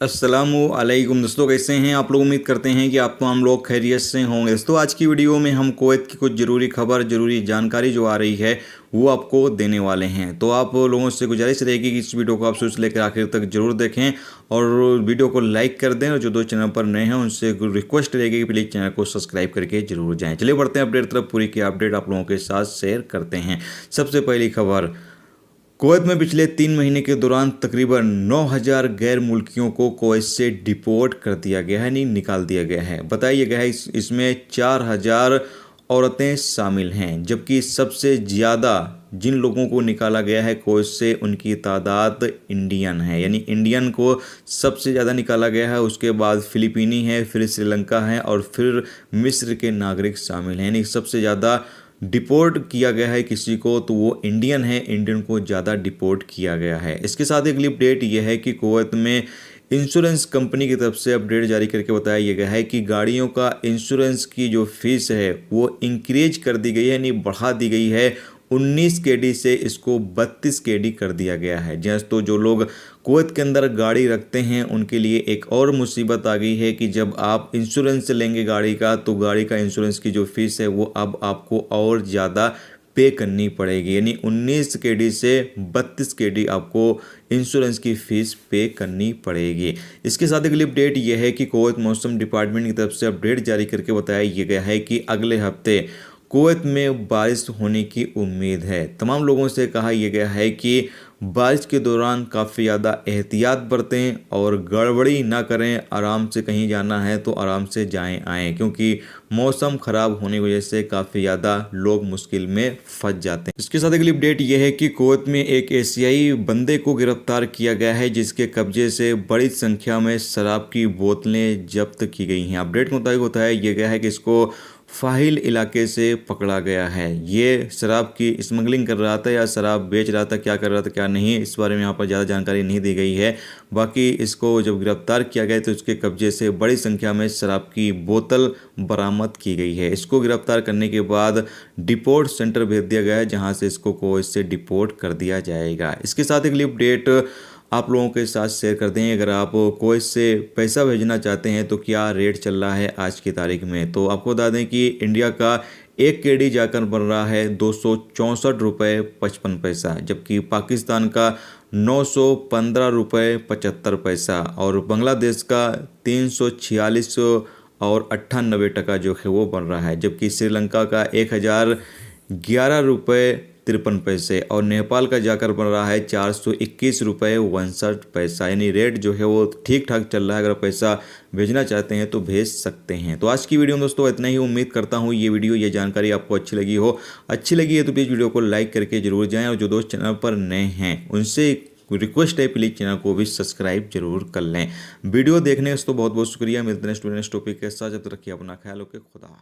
अस्सलामुअलैकुम दोस्तों, कैसे हैं आप लोग। उम्मीद करते हैं कि आप हम लोग खैरियत से होंगे। दोस्तों आज की वीडियो में हम कुवैत की कुछ ज़रूरी खबर, ज़रूरी जानकारी जो आ रही है वो आपको देने वाले हैं। तो आप लोगों से गुजारिश रहेगी कि इस वीडियो को आप शुरू से लेकर आखिर तक जरूर देखें और वीडियो को लाइक कर दें। और जो दोस्त चैनल पर नए हैं उनसे रिक्वेस्ट रहेगी कि प्लीज़ चैनल को सब्सक्राइब करके जरूर जाएँ। चलिए बढ़ते हैं अपडेट तरफ। पूरी की अपडेट आप लोगों के साथ शेयर करते हैं। सबसे पहली खबर, कुवैत में पिछले 3 महीने के दौरान तकरीबन 9,000 गैर मुल्कियों को कुवैत से डिपोर्ट कर दिया गया है, यानी निकाल दिया गया है। बताया गया है इसमें 4,000 औरतें शामिल हैं, जबकि सबसे ज़्यादा जिन लोगों को निकाला गया है कुवैत से उनकी तादाद इंडियन है, यानी इंडियन को सबसे ज़्यादा निकाला गया है। उसके बाद फिलिपीनी है, फिर श्रीलंका है और फिर मिस्र के नागरिक शामिल हैं। यानी सबसे ज़्यादा डिपोर्ट किया गया है किसी को तो वो इंडियन है, इंडियन को ज़्यादा डिपोर्ट किया गया है। इसके साथ एक अपडेट ये है कि कुवैत में इंश्योरेंस कंपनी की तरफ से अपडेट जारी करके बताया गया है कि गाड़ियों का इंश्योरेंस की जो फीस है वो इंक्रीज कर दी गई है, यानी बढ़ा दी गई है। 19 केडी से इसको 32 केडी कर दिया गया है। तो जो लोग कुवैत के अंदर गाड़ी रखते हैं उनके लिए एक और मुसीबत आ गई है कि जब आप इंश्योरेंस लेंगे गाड़ी का तो गाड़ी का इंश्योरेंस की जो फीस है वो अब आपको और ज़्यादा पे करनी पड़ेगी, यानी 19 केडी से 32 केडी आपको इंश्योरेंस की फ़ीस पे करनी पड़ेगी। इसके साथ एक अपडेट ये है कि कुवैत मौसम डिपार्टमेंट की तरफ से अपडेट जारी करके बताया गया है कि अगले हफ्ते कुवैत में बारिश होने की उम्मीद है। तमाम लोगों से कहा यह गया है कि बारिश के दौरान काफ़ी ज़्यादा एहतियात बरतें और गड़बड़ी ना करें। आराम से कहीं जाना है तो आराम से जाएं आएँ, क्योंकि मौसम ख़राब होने की वजह से काफ़ी ज़्यादा लोग मुश्किल में फंस जाते हैं। इसके साथ अगली अपडेट यह है कि कुवैत में एक एशियाई बंदे को गिरफ्तार किया गया है, जिसके कब्जे से बड़ी संख्या में शराब की बोतलें जब्त की गई हैं। अपडेट के मुताबिक बताया यह गया है कि इसको फाहिल इलाके से पकड़ा गया है। ये शराब की स्मगलिंग कर रहा था या शराब बेच रहा था, क्या कर रहा था क्या नहीं, इस बारे में यहाँ पर ज़्यादा जानकारी नहीं दी गई है। बाकी इसको जब गिरफ्तार किया गया तो उसके कब्जे से बड़ी संख्या में शराब की बोतल बरामद की गई है। इसको गिरफ्तार करने के बाद डिपोर्ट सेंटर भेज दिया गया है, जहाँ से इसको कुवैत से डिपोर्ट कर दिया जाएगा। इसके साथ एक अपडेट आप लोगों के साथ शेयर कर दें। अगर आप कुवैत से पैसा भेजना चाहते हैं तो क्या रेट चल रहा है आज की तारीख में, तो आपको बता दें कि इंडिया का 1 केडी जाकर बन रहा है 264 रुपये 55 पैसा, जबकि पाकिस्तान का 915 रुपये 75 पैसा और बांग्लादेश का 346 और 98 टका जो है वो बन रहा है, जबकि श्रीलंका का 1011 रुपये 53 पैसे और नेपाल का जाकर बन रहा है 421 रुपये 59 पैसा। यानी रेट जो है वो ठीक ठाक चल रहा है। अगर पैसा भेजना चाहते हैं तो भेज सकते हैं। तो आज की वीडियो में दोस्तों इतना ही। उम्मीद करता हूँ ये जानकारी आपको अच्छी लगी हो। अच्छी लगी है तो प्लीज़ वीडियो को लाइक करके जरूर जाएँ और जो दोस्त चैनल पर नए हैं उनसे रिक्वेस्ट है प्लीज़ चैनल को भी सब्सक्राइब जरूर कर लें। वीडियो देखने से तो बहुत बहुत शुक्रिया। मिलते हैं स्टूडेंट्स टॉपिक के साथ, जब तक रखिए अपना ख्याल। ओके, खुदा।